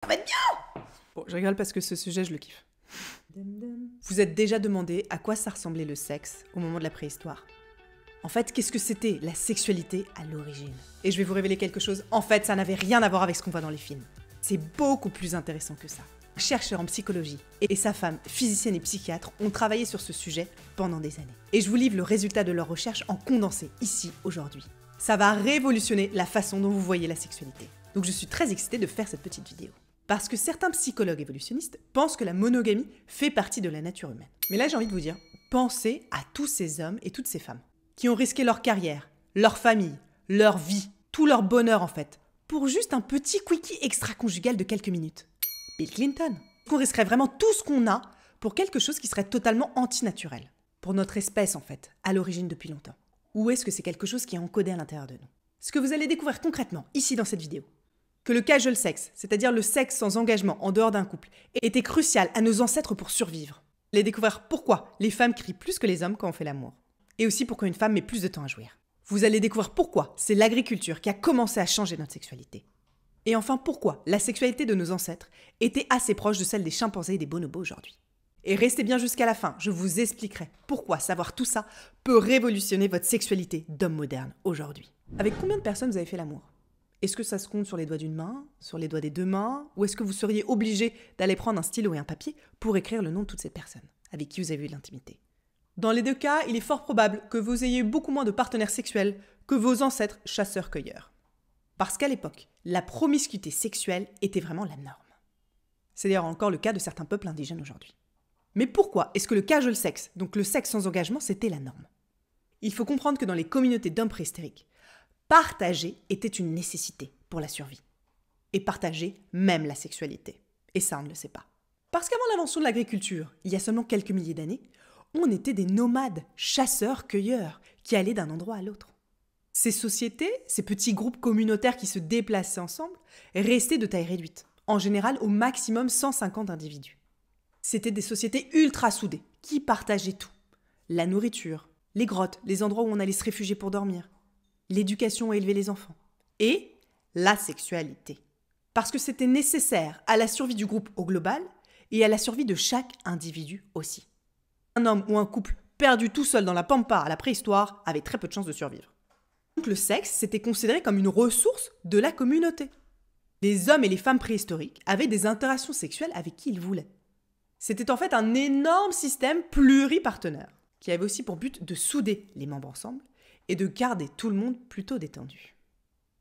Ça va être bien. Bon, je rigole parce que ce sujet, je le kiffe. Vous êtes déjà demandé à quoi ça ressemblait le sexe au moment de la préhistoire? En fait, qu'est-ce que c'était la sexualité à l'origine? Et je vais vous révéler quelque chose, en fait, ça n'avait rien à voir avec ce qu'on voit dans les films. C'est beaucoup plus intéressant que ça. Un chercheur en psychologie et sa femme, physicienne et psychiatre, ont travaillé sur ce sujet pendant des années. Et je vous livre le résultat de leurs recherches en condensé, ici, aujourd'hui. Ça va révolutionner la façon dont vous voyez la sexualité. Donc je suis très excitée de faire cette petite vidéo. Parce que certains psychologues évolutionnistes pensent que la monogamie fait partie de la nature humaine. Mais là, j'ai envie de vous dire, pensez à tous ces hommes et toutes ces femmes qui ont risqué leur carrière, leur famille, leur vie, tout leur bonheur en fait, pour juste un petit quickie extra-conjugal de quelques minutes. Bill Clinton. Qu'on risquerait vraiment tout ce qu'on a pour quelque chose qui serait totalement antinaturel. Pour notre espèce en fait, à l'origine depuis longtemps. Ou est-ce que c'est quelque chose qui est encodé à l'intérieur de nous? Ce que vous allez découvrir concrètement, ici dans cette vidéo, que le casual sex, c'est-à-dire le sexe sans engagement en dehors d'un couple, était crucial à nos ancêtres pour survivre. Vous allez découvrir pourquoi les femmes crient plus que les hommes quand on fait l'amour. Et aussi pourquoi une femme met plus de temps à jouir. Vous allez découvrir pourquoi c'est l'agriculture qui a commencé à changer notre sexualité. Et enfin pourquoi la sexualité de nos ancêtres était assez proche de celle des chimpanzés et des bonobos aujourd'hui. Et restez bien jusqu'à la fin, je vous expliquerai pourquoi savoir tout ça peut révolutionner votre sexualité d'homme moderne aujourd'hui. Avec combien de personnes vous avez fait l'amour? Est-ce que ça se compte sur les doigts d'une main, sur les doigts des deux mains, ou est-ce que vous seriez obligé d'aller prendre un stylo et un papier pour écrire le nom de toutes ces personnes avec qui vous avez eu de l'intimité? Dans les deux cas, il est fort probable que vous ayez beaucoup moins de partenaires sexuels que vos ancêtres chasseurs-cueilleurs. Parce qu'à l'époque, la promiscuité sexuelle était vraiment la norme. C'est d'ailleurs encore le cas de certains peuples indigènes aujourd'hui. Mais pourquoi est-ce que le casual sex, donc le sexe sans engagement, c'était la norme? Il faut comprendre que dans les communautés d'hommes préhistoriques, partager était une nécessité pour la survie. Et partager même la sexualité. Et ça, on ne le sait pas. Parce qu'avant l'invention de l'agriculture, il y a seulement quelques milliers d'années, on était des nomades, chasseurs-cueilleurs, qui allaient d'un endroit à l'autre. Ces sociétés, ces petits groupes communautaires qui se déplaçaient ensemble, restaient de taille réduite, en général au maximum 150 individus. C'était des sociétés ultra soudées, qui partageaient tout. La nourriture, les grottes, les endroits où on allait se réfugier pour dormir, l'éducation et élever les enfants, et la sexualité. Parce que c'était nécessaire à la survie du groupe au global et à la survie de chaque individu aussi. Un homme ou un couple perdu tout seul dans la pampa à la préhistoire avait très peu de chances de survivre. Donc le sexe, c'était considéré comme une ressource de la communauté. Les hommes et les femmes préhistoriques avaient des interactions sexuelles avec qui ils voulaient. C'était en fait un énorme système pluripartenaire, qui avait aussi pour but de souder les membres ensemble et de garder tout le monde plutôt détendu.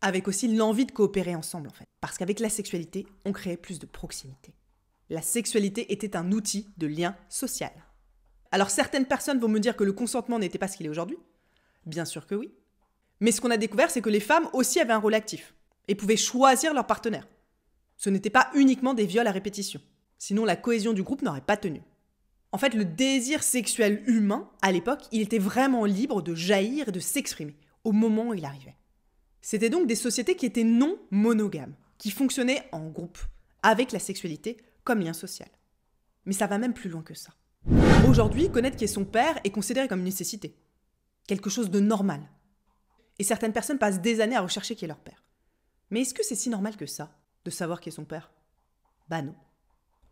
Avec aussi l'envie de coopérer ensemble en fait, parce qu'avec la sexualité, on créait plus de proximité. La sexualité était un outil de lien social. Alors certaines personnes vont me dire que le consentement n'était pas ce qu'il est aujourd'hui. Bien sûr que oui. Mais ce qu'on a découvert, c'est que les femmes aussi avaient un rôle actif et pouvaient choisir leur partenaire. Ce n'était pas uniquement des viols à répétition. Sinon, la cohésion du groupe n'aurait pas tenu. En fait, le désir sexuel humain, à l'époque, il était vraiment libre de jaillir et de s'exprimer au moment où il arrivait. C'était donc des sociétés qui étaient non monogames, qui fonctionnaient en groupe, avec la sexualité comme lien social. Mais ça va même plus loin que ça. Aujourd'hui, connaître qui est son père est considéré comme une nécessité. Quelque chose de normal. Et certaines personnes passent des années à rechercher qui est leur père. Mais est-ce que c'est si normal que ça, de savoir qui est son père? Bah non.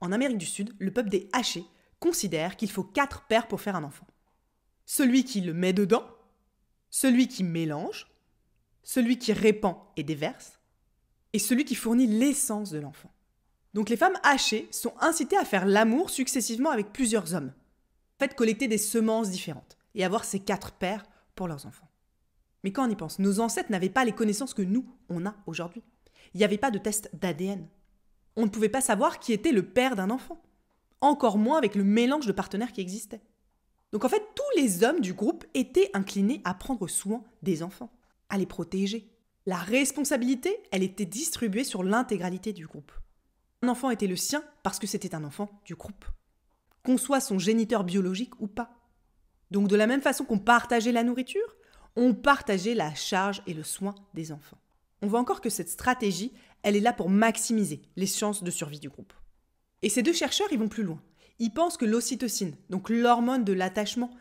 En Amérique du Sud, le peuple des Hachés considère qu'il faut 4 pères pour faire un enfant. Celui qui le met dedans, celui qui mélange, celui qui répand et déverse, et celui qui fournit l'essence de l'enfant. Donc les femmes hachées sont incitées à faire l'amour successivement avec plusieurs hommes. En fait, collecter des semences différentes et avoir ces 4 pères pour leurs enfants. Mais quand on y pense, nos ancêtres n'avaient pas les connaissances que nous, on a aujourd'hui. Il n'y avait pas de test d'ADN. On ne pouvait pas savoir qui était le père d'un enfant. Encore moins avec le mélange de partenaires qui existait. Donc en fait, tous les hommes du groupe étaient inclinés à prendre soin des enfants, à les protéger. La responsabilité, elle était distribuée sur l'intégralité du groupe. Un enfant était le sien parce que c'était un enfant du groupe. Qu'on soit son géniteur biologique ou pas. Donc de la même façon qu'on partageait la nourriture, on partageait la charge et le soin des enfants. On voit encore que cette stratégie, elle est là pour maximiser les chances de survie du groupe. Et ces deux chercheurs, ils vont plus loin. Ils pensent que l'ocytocine, donc l'hormone de l'attachement,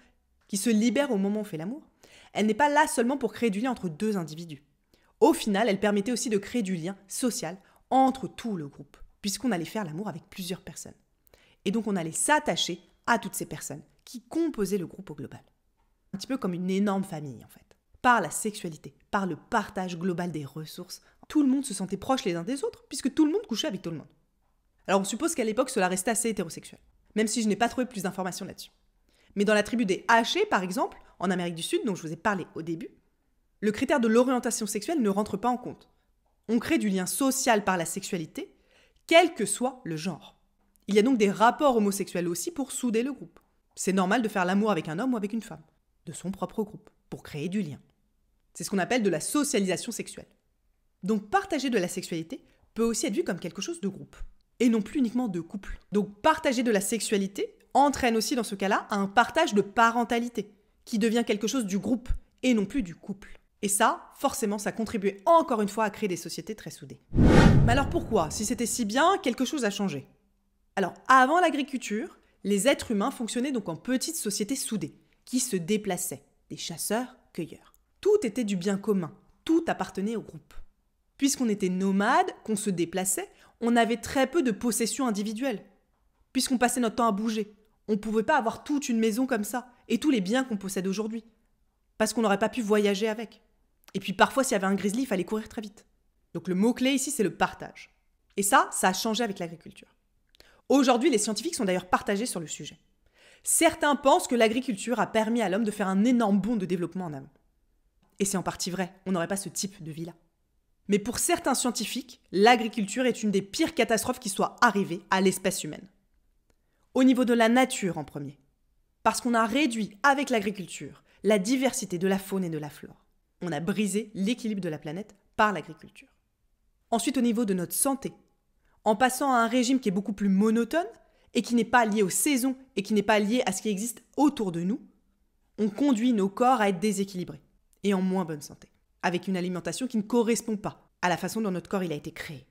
qui se libère au moment où on fait l'amour, elle n'est pas là seulement pour créer du lien entre deux individus. Au final, elle permettait aussi de créer du lien social entre tout le groupe. puisqu'on allait faire l'amour avec plusieurs personnes. Et donc on allait s'attacher à toutes ces personnes qui composaient le groupe au global. Un petit peu comme une énorme famille en fait. Par la sexualité, par le partage global des ressources, tout le monde se sentait proche les uns des autres, puisque tout le monde couchait avec tout le monde. Alors on suppose qu'à l'époque cela restait assez hétérosexuel, même si je n'ai pas trouvé plus d'informations là-dessus. Mais dans la tribu des Hachés, par exemple, en Amérique du Sud, dont je vous ai parlé au début, le critère de l'orientation sexuelle ne rentre pas en compte. On crée du lien social par la sexualité, quel que soit le genre. Il y a donc des rapports homosexuels aussi pour souder le groupe. C'est normal de faire l'amour avec un homme ou avec une femme, de son propre groupe, pour créer du lien. C'est ce qu'on appelle de la socialisation sexuelle. Donc partager de la sexualité peut aussi être vu comme quelque chose de groupe, et non plus uniquement de couple. Donc partager de la sexualité entraîne aussi dans ce cas-là un partage de parentalité, qui devient quelque chose du groupe, et non plus du couple. Et ça, forcément, ça contribuait encore une fois à créer des sociétés très soudées. Mais alors pourquoi, si c'était si bien, quelque chose a changé? Alors, avant l'agriculture, les êtres humains fonctionnaient donc en petites sociétés soudées, qui se déplaçaient, des chasseurs-cueilleurs. Tout était du bien commun, tout appartenait au groupe. Puisqu'on était nomades, qu'on se déplaçait, on avait très peu de possessions individuelles. Puisqu'on passait notre temps à bouger, on ne pouvait pas avoir toute une maison comme ça, et tous les biens qu'on possède aujourd'hui. Parce qu'on n'aurait pas pu voyager avec. Et puis parfois, s'il y avait un grizzly, il fallait courir très vite. Donc le mot-clé ici, c'est le partage. Et ça a changé avec l'agriculture. Aujourd'hui, les scientifiques sont d'ailleurs partagés sur le sujet. Certains pensent que l'agriculture a permis à l'homme de faire un énorme bond de développement en avant. Et c'est en partie vrai, on n'aurait pas ce type de vie-là. Mais pour certains scientifiques, l'agriculture est une des pires catastrophes qui soit arrivée à l'espèce humaine. Au niveau de la nature en premier. Parce qu'on a réduit avec l'agriculture la diversité de la faune et de la flore. On a brisé l'équilibre de la planète par l'agriculture. Ensuite, au niveau de notre santé, en passant à un régime qui est beaucoup plus monotone et qui n'est pas lié aux saisons et qui n'est pas lié à ce qui existe autour de nous, on conduit nos corps à être déséquilibrés et en moins bonne santé, avec une alimentation qui ne correspond pas à la façon dont notre corps il a été créé.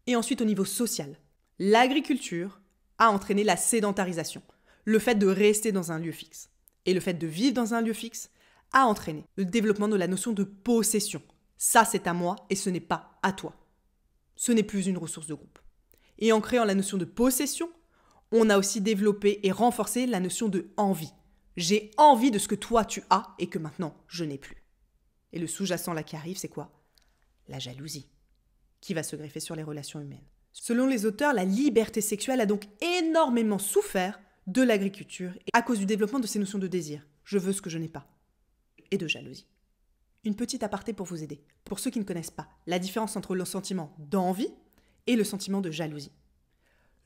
Et ensuite, au niveau social, l'agriculture a entraîné la sédentarisation, le fait de rester dans un lieu fixe. Et le fait de vivre dans un lieu fixe a entraîné le développement de la notion de possession. Ça, c'est à moi et ce n'est pas à toi. Ce n'est plus une ressource de groupe. Et en créant la notion de possession, on a aussi développé et renforcé la notion de envie. J'ai envie de ce que toi tu as et que maintenant je n'ai plus. Et le sous-jacent là qui arrive, c'est quoi? La jalousie, qui va se greffer sur les relations humaines. Selon les auteurs, la liberté sexuelle a donc énormément souffert de l'agriculture à cause du développement de ces notions de désir. Je veux ce que je n'ai pas. Et de jalousie. Une petite aparté pour vous aider. Pour ceux qui ne connaissent pas la différence entre le sentiment d'envie et le sentiment de jalousie.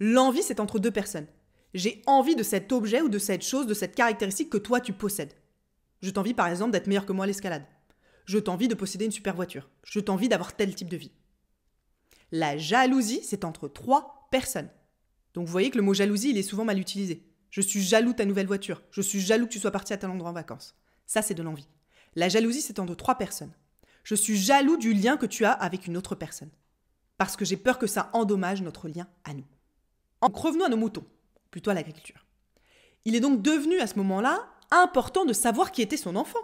L'envie, c'est entre deux personnes. J'ai envie de cet objet ou de cette chose, de cette caractéristique que toi tu possèdes. Je t'envie par exemple d'être meilleur que moi à l'escalade. Je t'envie de posséder une super voiture. Je t'envie d'avoir tel type de vie. La jalousie, c'est entre trois personnes. Donc vous voyez que le mot jalousie, il est souvent mal utilisé. Je suis jaloux de ta nouvelle voiture. Je suis jaloux que tu sois parti à tel endroit en vacances. Ça, c'est de l'envie. La jalousie, c'est entre trois personnes. Je suis jaloux du lien que tu as avec une autre personne. Parce que j'ai peur que ça endommage notre lien à nous. Donc revenons à nos moutons, plutôt à l'agriculture. Il est donc devenu à ce moment-là important de savoir qui était son enfant.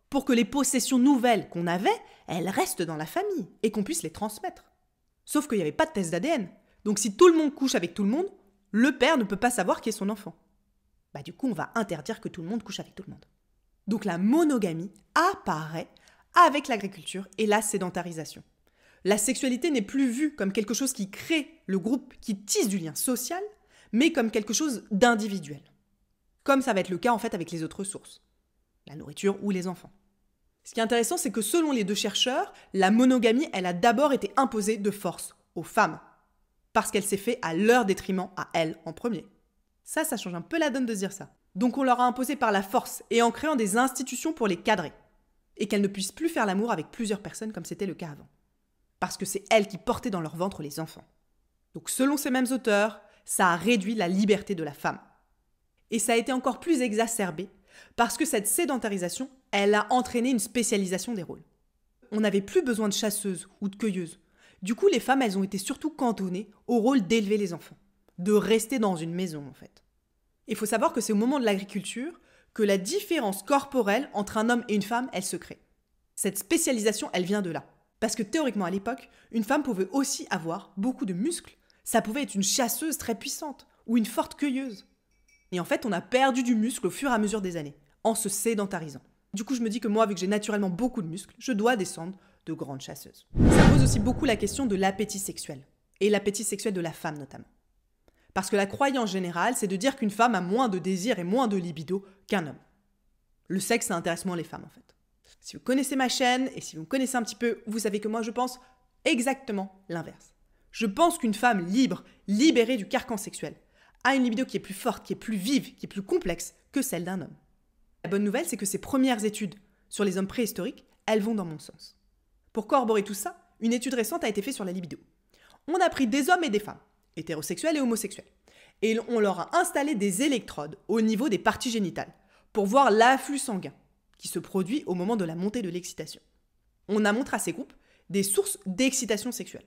Pour que les possessions nouvelles qu'on avait, elles restent dans la famille et qu'on puisse les transmettre. Sauf qu'il n'y avait pas de test d'ADN. Donc si tout le monde couche avec tout le monde, le père ne peut pas savoir qui est son enfant. Du coup, on va interdire que tout le monde couche avec tout le monde. Donc la monogamie apparaît avec l'agriculture et la sédentarisation. La sexualité n'est plus vue comme quelque chose qui crée le groupe, qui tisse du lien social, mais comme quelque chose d'individuel. Comme ça va être le cas en fait avec les autres ressources, la nourriture ou les enfants. Ce qui est intéressant, c'est que selon les deux chercheurs, la monogamie, elle a d'abord été imposée de force aux femmes, parce qu'elle s'est faite à leur détriment, à elles en premier. Ça change un peu la donne de dire ça. Donc on leur a imposé par la force et en créant des institutions pour les cadrer, et qu'elles ne puissent plus faire l'amour avec plusieurs personnes comme c'était le cas avant. Parce que c'est elles qui portaient dans leur ventre les enfants. Donc selon ces mêmes auteurs, ça a réduit la liberté de la femme. Et ça a été encore plus exacerbé parce que cette sédentarisation, elle a entraîné une spécialisation des rôles. On n'avait plus besoin de chasseuses ou de cueilleuses. Du coup, les femmes, elles ont été surtout cantonnées au rôle d'élever les enfants, de rester dans une maison en fait. Il faut savoir que c'est au moment de l'agriculture que la différence corporelle entre un homme et une femme, elle se crée. Cette spécialisation, elle vient de là. Parce que théoriquement à l'époque, une femme pouvait aussi avoir beaucoup de muscles, Ça pouvait être une chasseuse très puissante ou une forte cueilleuse. Et en fait, on a perdu du muscle au fur et à mesure des années, en se sédentarisant. Du coup, je me dis que moi, vu que j'ai naturellement beaucoup de muscles, je dois descendre de grandes chasseuses. Ça pose aussi beaucoup la question de l'appétit sexuel, et l'appétit sexuel de la femme notamment. Parce que la croyance générale, c'est de dire qu'une femme a moins de désir et moins de libido qu'un homme. Le sexe, ça intéresse moins les femmes, en fait. Si vous connaissez ma chaîne, et si vous me connaissez un petit peu, vous savez que moi, je pense exactement l'inverse. Je pense qu'une femme libre, libérée du carcan sexuel, a une libido qui est plus forte, qui est plus vive, qui est plus complexe que celle d'un homme. La bonne nouvelle, c'est que ces premières études sur les hommes préhistoriques, elles vont dans mon sens. Pour corroborer tout ça, une étude récente a été faite sur la libido. On a pris des hommes et des femmes, hétérosexuels et homosexuels, et on leur a installé des électrodes au niveau des parties génitales pour voir l'afflux sanguin qui se produit au moment de la montée de l'excitation. On a montré à ces groupes des sources d'excitation sexuelle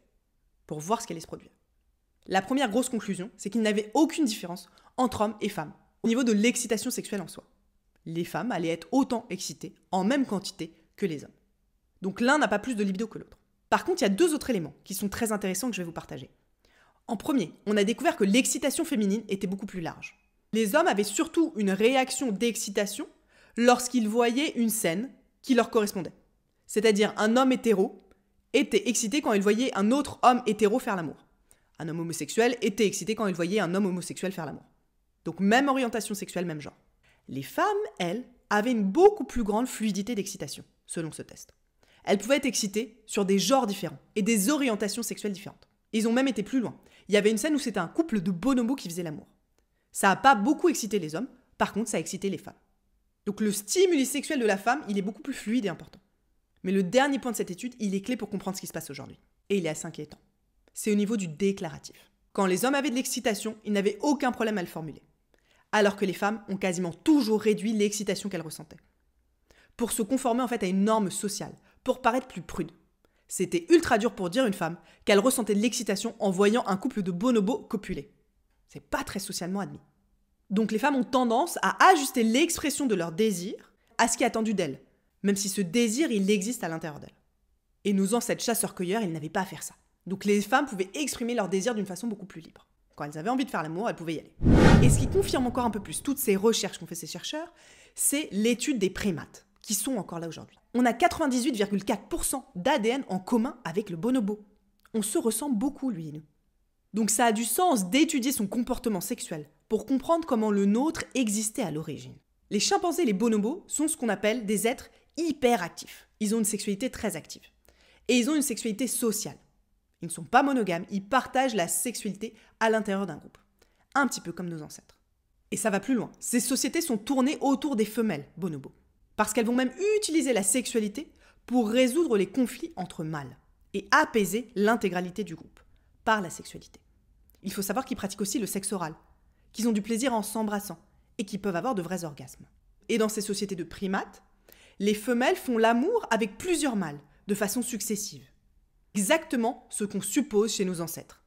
pour voir ce qui allait se produire. La première grosse conclusion, c'est qu'il n'y avait aucune différence entre hommes et femmes au niveau de l'excitation sexuelle en soi. Les femmes allaient être autant excitées en même quantité que les hommes. Donc l'un n'a pas plus de libido que l'autre. Par contre, il y a deux autres éléments qui sont très intéressants que je vais vous partager. En premier, on a découvert que l'excitation féminine était beaucoup plus large. Les hommes avaient surtout une réaction d'excitation lorsqu'ils voyaient une scène qui leur correspondait. C'est-à-dire un homme hétéro était excité quand il voyait un autre homme hétéro faire l'amour. Un homme homosexuel était excité quand il voyait un homme homosexuel faire l'amour. Donc même orientation sexuelle, même genre. Les femmes, elles, avaient une beaucoup plus grande fluidité d'excitation, selon ce test. Elles pouvaient être excitées sur des genres différents et des orientations sexuelles différentes. Ils ont même été plus loin. Il y avait une scène où c'était un couple de bonobos qui faisait l'amour. Ça n'a pas beaucoup excité les hommes, par contre ça a excité les femmes. Donc le stimuli sexuel de la femme, il est beaucoup plus fluide et important. Mais le dernier point de cette étude, il est clé pour comprendre ce qui se passe aujourd'hui. Et il est assez inquiétant. C'est au niveau du déclaratif. Quand les hommes avaient de l'excitation, ils n'avaient aucun problème à le formuler. Alors que les femmes ont quasiment toujours réduit l'excitation qu'elles ressentaient. Pour se conformer en fait à une norme sociale, pour paraître plus prude. C'était ultra dur pour dire à une femme qu'elle ressentait de l'excitation en voyant un couple de bonobos copuler. C'est pas très socialement admis. Donc les femmes ont tendance à ajuster l'expression de leur désir à ce qui est attendu d'elles, même si ce désir, il existe à l'intérieur d'elles. Et nos ancêtres chasseurs-cueilleurs, ils n'avaient pas à faire ça. Donc les femmes pouvaient exprimer leur désir d'une façon beaucoup plus libre. Quand elles avaient envie de faire l'amour, elles pouvaient y aller. Et ce qui confirme encore un peu plus toutes ces recherches qu'ont fait ces chercheurs, c'est l'étude des primates, qui sont encore là aujourd'hui. On a 98,4% d'ADN en commun avec le bonobo. On se ressemble beaucoup, lui et nous. Donc ça a du sens d'étudier son comportement sexuel pour comprendre comment le nôtre existait à l'origine. Les chimpanzés et les bonobos sont ce qu'on appelle des êtres hyperactifs. Ils ont une sexualité très active. Et ils ont une sexualité sociale. Ils ne sont pas monogames, ils partagent la sexualité à l'intérieur d'un groupe. Un petit peu comme nos ancêtres. Et ça va plus loin. Ces sociétés sont tournées autour des femelles bonobos. Parce qu'elles vont même utiliser la sexualité pour résoudre les conflits entre mâles et apaiser l'intégralité du groupe par la sexualité. Il faut savoir qu'ils pratiquent aussi le sexe oral, qu'ils ont du plaisir en s'embrassant et qu'ils peuvent avoir de vrais orgasmes. Et dans ces sociétés de primates, les femelles font l'amour avec plusieurs mâles de façon successive. Exactement ce qu'on suppose chez nos ancêtres.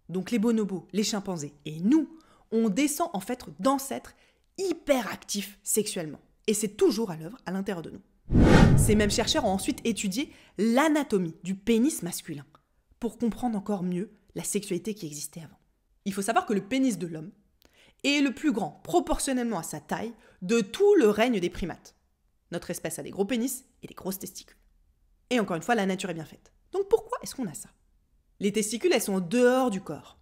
Donc les bonobos, les chimpanzés et nous, on descend en fait d'ancêtres hyperactifs sexuellement. Et c'est toujours à l'œuvre à l'intérieur de nous. Ces mêmes chercheurs ont ensuite étudié l'anatomie du pénis masculin pour comprendre encore mieux la sexualité qui existait avant. Il faut savoir que le pénis de l'homme est le plus grand, proportionnellement à sa taille, de tout le règne des primates. Notre espèce a des gros pénis et des grosses testicules. Et encore une fois, la nature est bien faite. Donc pourquoi est-ce qu'on a ça? Les testicules, elles sont en dehors du corps,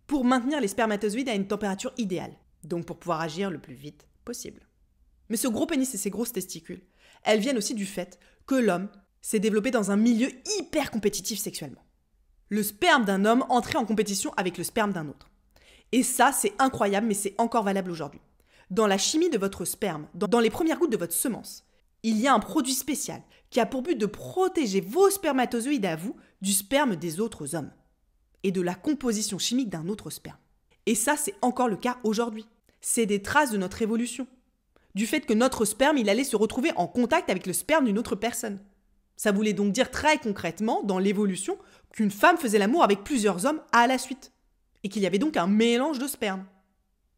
pour maintenir les spermatozoïdes à une température idéale, donc pour pouvoir agir le plus vite possible. Mais ce gros pénis et ces grosses testicules, elles viennent aussi du fait que l'homme s'est développé dans un milieu hyper compétitif sexuellement. Le sperme d'un homme entrait en compétition avec le sperme d'un autre. Et ça, c'est incroyable, mais c'est encore valable aujourd'hui. Dans la chimie de votre sperme, dans les premières gouttes de votre semence, il y a un produit spécial qui a pour but de protéger vos spermatozoïdes à vous du sperme des autres hommes et de la composition chimique d'un autre sperme. Et ça, c'est encore le cas aujourd'hui. C'est des traces de notre évolution. Du fait que notre sperme, il allait se retrouver en contact avec le sperme d'une autre personne. Ça voulait donc dire très concrètement, dans l'évolution, qu'une femme faisait l'amour avec plusieurs hommes à la suite. Et qu'il y avait donc un mélange de sperme.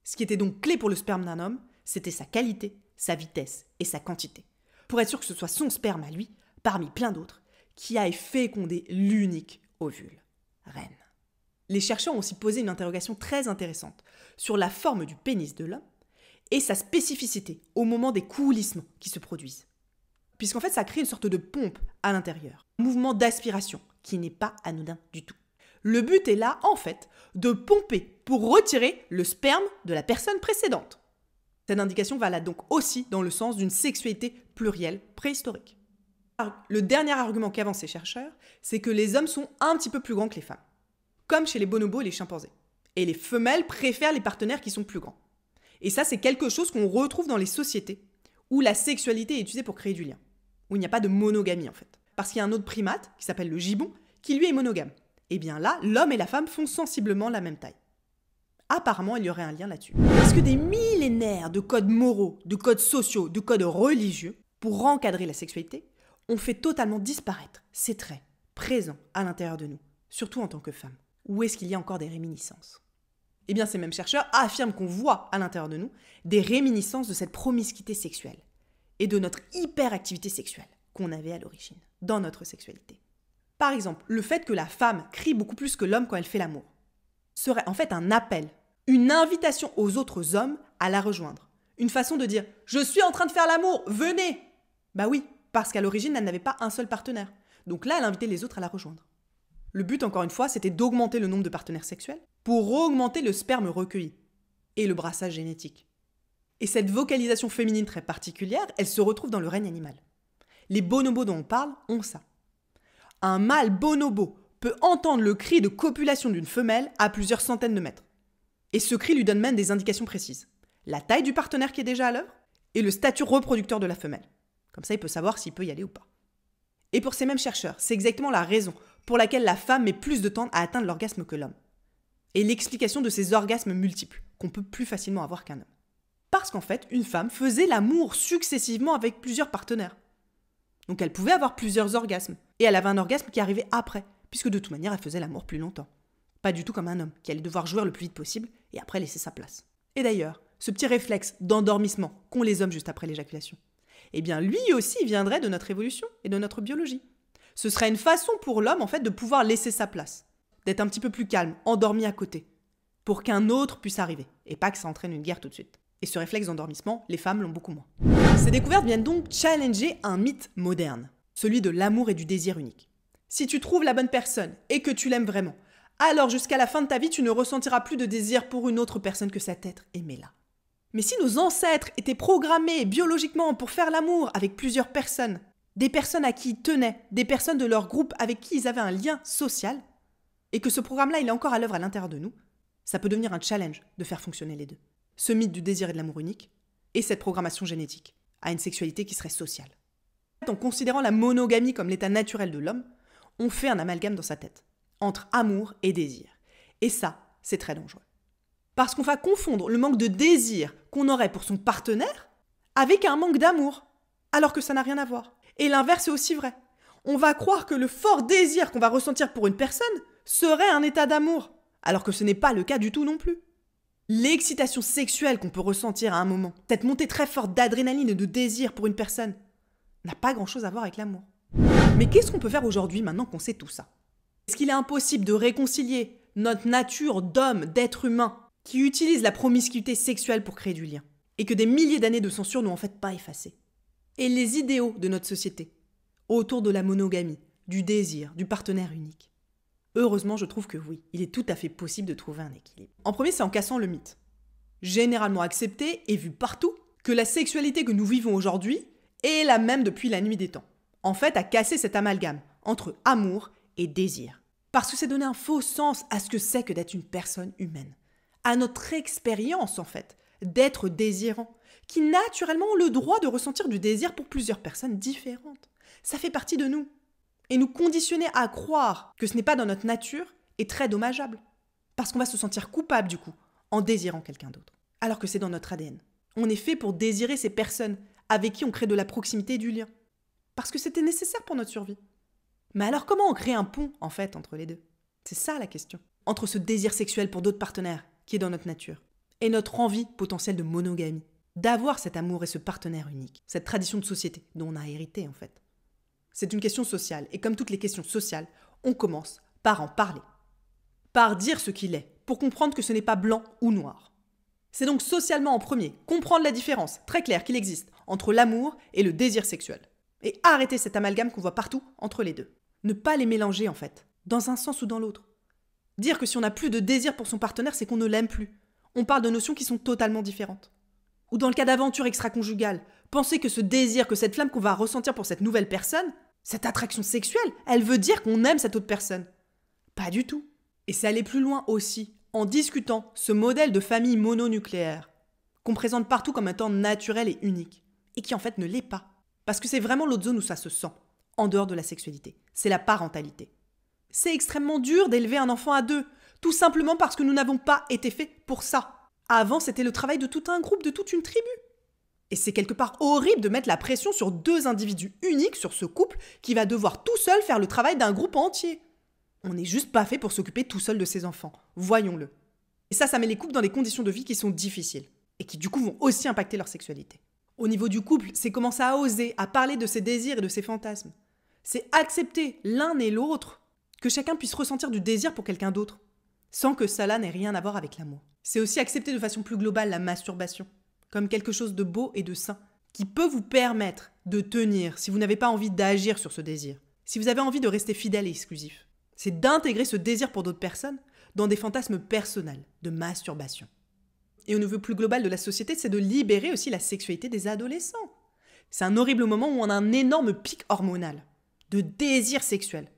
Ce qui était donc clé pour le sperme d'un homme, c'était sa qualité, sa vitesse et sa quantité. Pour être sûr que ce soit son sperme à lui, parmi plein d'autres, qui aille féconder l'unique ovule, reine. Les chercheurs ont aussi posé une interrogation très intéressante sur la forme du pénis de l'homme et sa spécificité au moment des coulissements qui se produisent. Puisqu'en fait, ça crée une sorte de pompe à l'intérieur, un mouvement d'aspiration qui n'est pas anodin du tout. Le but est là, en fait, de pomper pour retirer le sperme de la personne précédente. Cette indication va là donc aussi dans le sens d'une sexualité plurielle préhistorique. Le dernier argument qu'avancent ces chercheurs, c'est que les hommes sont un petit peu plus grands que les femmes, comme chez les bonobos et les chimpanzés. Et les femelles préfèrent les partenaires qui sont plus grands. Et ça, c'est quelque chose qu'on retrouve dans les sociétés où la sexualité est utilisée pour créer du lien, où il n'y a pas de monogamie en fait. Parce qu'il y a un autre primate, qui s'appelle le gibbon, qui lui est monogame. Et bien là, l'homme et la femme font sensiblement la même taille. Apparemment, il y aurait un lien là-dessus. Est-ce que des millénaires de codes moraux, de codes sociaux, de codes religieux, pour encadrer la sexualité, ont fait totalement disparaître ces traits présents à l'intérieur de nous, surtout en tant que femmes? Ou est-ce qu'il y a encore des réminiscences? Eh bien, ces mêmes chercheurs affirment qu'on voit à l'intérieur de nous des réminiscences de cette promiscuité sexuelle et de notre hyperactivité sexuelle qu'on avait à l'origine, dans notre sexualité. Par exemple, le fait que la femme crie beaucoup plus que l'homme quand elle fait l'amour serait en fait un appel, une invitation aux autres hommes à la rejoindre. Une façon de dire « Je suis en train de faire l'amour, venez !» Bah oui, parce qu'à l'origine, elle n'avait pas un seul partenaire. Donc là, elle invitait les autres à la rejoindre. Le but, encore une fois, c'était d'augmenter le nombre de partenaires sexuels pour augmenter le sperme recueilli et le brassage génétique. Et cette vocalisation féminine très particulière, elle se retrouve dans le règne animal. Les bonobos dont on parle ont ça. Un mâle bonobo peut entendre le cri de copulation d'une femelle à plusieurs centaines de mètres. Et ce cri lui donne même des indications précises. La taille du partenaire qui est déjà à l'œuvre et le statut reproducteur de la femelle. Comme ça, il peut savoir s'il peut y aller ou pas. Et pour ces mêmes chercheurs, c'est exactement la raison pour laquelle la femme met plus de temps à atteindre l'orgasme que l'homme. Et l'explication de ces orgasmes multiples, qu'on peut plus facilement avoir qu'un homme. Parce qu'en fait, une femme faisait l'amour successivement avec plusieurs partenaires. Donc elle pouvait avoir plusieurs orgasmes. Et elle avait un orgasme qui arrivait après, puisque de toute manière, elle faisait l'amour plus longtemps. Pas du tout comme un homme, qui allait devoir jouir le plus vite possible et après laisser sa place. Et d'ailleurs, ce petit réflexe d'endormissement qu'ont les hommes juste après l'éjaculation, eh bien lui aussi viendrait de notre évolution et de notre biologie. Ce serait une façon pour l'homme en fait de pouvoir laisser sa place, d'être un petit peu plus calme, endormi à côté, pour qu'un autre puisse arriver, et pas que ça entraîne une guerre tout de suite. Et ce réflexe d'endormissement, les femmes l'ont beaucoup moins. Ces découvertes viennent donc challenger un mythe moderne, celui de l'amour et du désir unique. Si tu trouves la bonne personne et que tu l'aimes vraiment, alors jusqu'à la fin de ta vie, tu ne ressentiras plus de désir pour une autre personne que cet être aimé-là. Mais si nos ancêtres étaient programmés biologiquement pour faire l'amour avec plusieurs personnes, des personnes à qui ils tenaient, des personnes de leur groupe avec qui ils avaient un lien social, et que ce programme-là il est encore à l'œuvre à l'intérieur de nous, ça peut devenir un challenge de faire fonctionner les deux. Ce mythe du désir et de l'amour unique, et cette programmation génétique, à une sexualité qui serait sociale. En considérant la monogamie comme l'état naturel de l'homme, on fait un amalgame dans sa tête, entre amour et désir. Et ça, c'est très dangereux. Parce qu'on va confondre le manque de désir qu'on aurait pour son partenaire avec un manque d'amour, alors que ça n'a rien à voir. Et l'inverse est aussi vrai. On va croire que le fort désir qu'on va ressentir pour une personne serait un état d'amour, alors que ce n'est pas le cas du tout non plus. L'excitation sexuelle qu'on peut ressentir à un moment, cette montée très forte d'adrénaline et de désir pour une personne, n'a pas grand-chose à voir avec l'amour. Mais qu'est-ce qu'on peut faire aujourd'hui maintenant qu'on sait tout ça? Est-ce qu'il est impossible de réconcilier notre nature d'homme, d'être humain, qui utilise la promiscuité sexuelle pour créer du lien, et que des milliers d'années de censure n'ont en fait pas effacé, et les idéaux de notre société, autour de la monogamie, du désir, du partenaire unique? Heureusement, je trouve que oui, il est tout à fait possible de trouver un équilibre. En premier, c'est en cassant le mythe, généralement accepté et vu partout, que la sexualité que nous vivons aujourd'hui est la même depuis la nuit des temps. En fait, à casser cet amalgame entre amour et désir. Parce que c'est donner un faux sens à ce que c'est que d'être une personne humaine. À notre expérience, en fait, d'être désirant, qui naturellement ont le droit de ressentir du désir pour plusieurs personnes différentes. Ça fait partie de nous. Et nous conditionner à croire que ce n'est pas dans notre nature est très dommageable. Parce qu'on va se sentir coupable, du coup, en désirant quelqu'un d'autre. Alors que c'est dans notre ADN. On est fait pour désirer ces personnes avec qui on crée de la proximité et du lien. Parce que c'était nécessaire pour notre survie. Mais alors comment on crée un pont, en fait, entre les deux? C'est ça la question. Entre ce désir sexuel pour d'autres partenaires, qui est dans notre nature, et notre envie potentielle de monogamie, d'avoir cet amour et ce partenaire unique, cette tradition de société dont on a hérité, en fait. C'est une question sociale, et comme toutes les questions sociales, on commence par en parler. par dire ce qu'il est, pour comprendre que ce n'est pas blanc ou noir. C'est donc socialement en premier, comprendre la différence, très claire qu'il existe, entre l'amour et le désir sexuel. Et arrêter cet amalgame qu'on voit partout entre les deux. Ne pas les mélanger en fait, dans un sens ou dans l'autre. Dire que si on n'a plus de désir pour son partenaire, c'est qu'on ne l'aime plus. On parle de notions qui sont totalement différentes. Ou dans le cas d'aventure extra-conjugale, penser que ce désir, que cette flamme qu'on va ressentir pour cette nouvelle personne, cette attraction sexuelle, elle veut dire qu'on aime cette autre personne. Pas du tout. Et c'est aller plus loin aussi, en discutant ce modèle de famille mononucléaire, qu'on présente partout comme étant naturel et unique, et qui en fait ne l'est pas. Parce que c'est vraiment l'autre zone où ça se sent, en dehors de la sexualité. C'est la parentalité. C'est extrêmement dur d'élever un enfant à deux, tout simplement parce que nous n'avons pas été faits pour ça. Avant, c'était le travail de tout un groupe, de toute une tribu. Et c'est quelque part horrible de mettre la pression sur deux individus uniques, sur ce couple, qui va devoir tout seul faire le travail d'un groupe entier. On n'est juste pas fait pour s'occuper tout seul de ses enfants, voyons-le. Et ça met les couples dans des conditions de vie qui sont difficiles, et qui du coup vont aussi impacter leur sexualité. Au niveau du couple, c'est commencer à oser, à parler de ses désirs et de ses fantasmes. C'est accepter l'un et l'autre, que chacun puisse ressentir du désir pour quelqu'un d'autre, sans que cela n'ait rien à voir avec l'amour. C'est aussi accepter de façon plus globale la masturbation, comme quelque chose de beau et de sain, qui peut vous permettre de tenir si vous n'avez pas envie d'agir sur ce désir, si vous avez envie de rester fidèle et exclusif. C'est d'intégrer ce désir pour d'autres personnes dans des fantasmes personnels de masturbation. Et au niveau plus global de la société, c'est de libérer aussi la sexualité des adolescents. C'est un horrible moment où on a un énorme pic hormonal, de désir sexuel.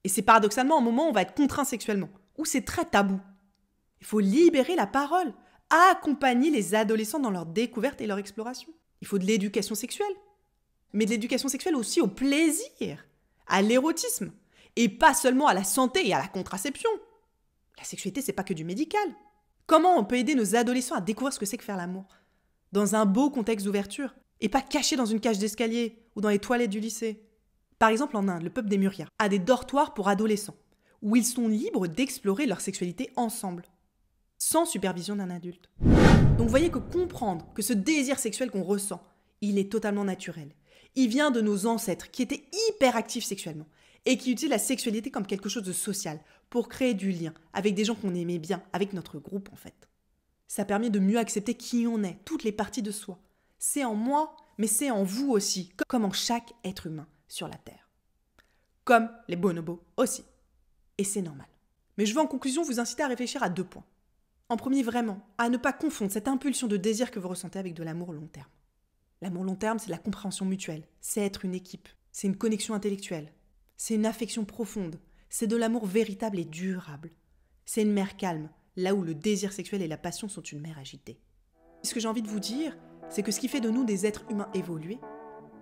Et c'est paradoxalement un moment où on va être contraint sexuellement, où c'est très tabou. Il faut libérer la parole, accompagner les adolescents dans leur découverte et leur exploration. Il faut de l'éducation sexuelle, mais de l'éducation sexuelle aussi au plaisir, à l'érotisme, et pas seulement à la santé et à la contraception. La sexualité, c'est pas que du médical. Comment on peut aider nos adolescents à découvrir ce que c'est que faire l'amour dans un beau contexte d'ouverture, et pas caché dans une cage d'escalier ou dans les toilettes du lycée. Par exemple, en Inde, le peuple des Murias a des dortoirs pour adolescents, où ils sont libres d'explorer leur sexualité ensemble, sans supervision d'un adulte. Donc vous voyez que comprendre que ce désir sexuel qu'on ressent, il est totalement naturel. Il vient de nos ancêtres qui étaient hyper actifs sexuellement et qui utilisent la sexualité comme quelque chose de social pour créer du lien avec des gens qu'on aimait bien, avec notre groupe en fait. Ça permet de mieux accepter qui on est, toutes les parties de soi. C'est en moi, mais c'est en vous aussi, comme en chaque être humain sur la Terre. Comme les bonobos aussi. Et c'est normal. Mais je veux en conclusion vous inciter à réfléchir à 2 points. En premier, vraiment, à ne pas confondre cette impulsion de désir que vous ressentez avec de l'amour long terme. L'amour long terme, c'est la compréhension mutuelle, c'est être une équipe, c'est une connexion intellectuelle, c'est une affection profonde, c'est de l'amour véritable et durable. C'est une mer calme, là où le désir sexuel et la passion sont une mer agitée. Ce que j'ai envie de vous dire, c'est que ce qui fait de nous des êtres humains évolués,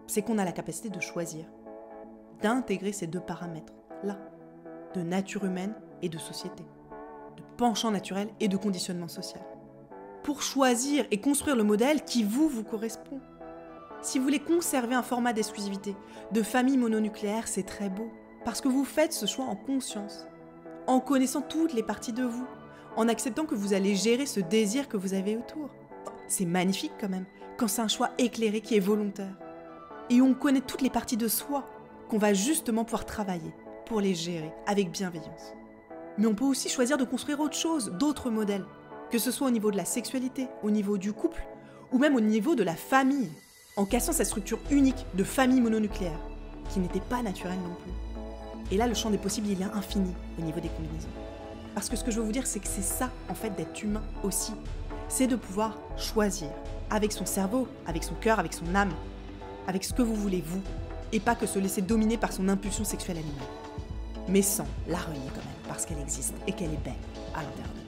c'est qu'on a la capacité de choisir, d'intégrer ces 2 paramètres-là, de nature humaine et de société, de penchant naturel et de conditionnement social, pour choisir et construire le modèle qui vous correspond. Si vous voulez conserver un format d'exclusivité, de famille mononucléaire, c'est très beau, parce que vous faites ce choix en conscience, en connaissant toutes les parties de vous, en acceptant que vous allez gérer ce désir que vous avez autour. C'est magnifique quand même, quand c'est un choix éclairé qui est volontaire, et où on connaît toutes les parties de soi qu'on va justement pouvoir travailler pour les gérer avec bienveillance. Mais on peut aussi choisir de construire autre chose, d'autres modèles, que ce soit au niveau de la sexualité, au niveau du couple, ou même au niveau de la famille, en cassant cette structure unique de famille mononucléaire, qui n'était pas naturelle non plus. Et là, le champ des possibles, il est infini au niveau des combinaisons. Parce que ce que je veux vous dire, c'est que c'est ça, en fait, d'être humain aussi. C'est de pouvoir choisir, avec son cerveau, avec son cœur, avec son âme, avec ce que vous voulez, vous, et pas que se laisser dominer par son impulsion sexuelle animale. Mais sans la renier quand même, parce qu'elle existe et qu'elle est belle à l'intérieur de nous.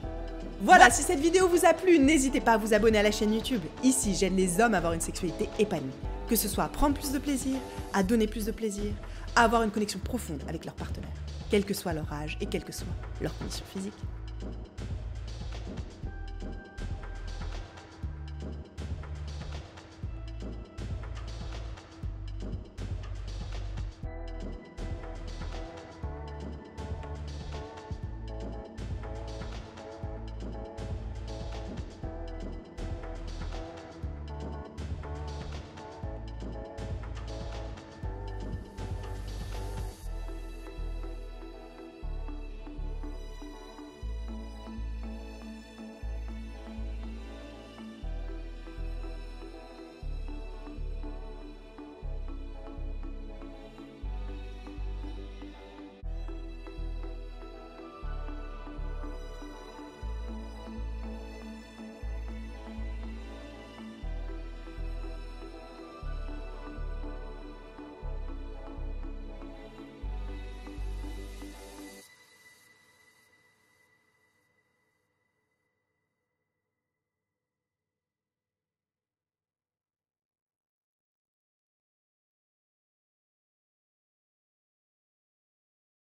Voilà, si cette vidéo vous a plu, n'hésitez pas à vous abonner à la chaîne YouTube. Ici, j'aide les hommes à avoir une sexualité épanouie. Que ce soit à prendre plus de plaisir, à donner plus de plaisir, à avoir une connexion profonde avec leur partenaire, quel que soit leur âge et quelle que soit leur condition physique.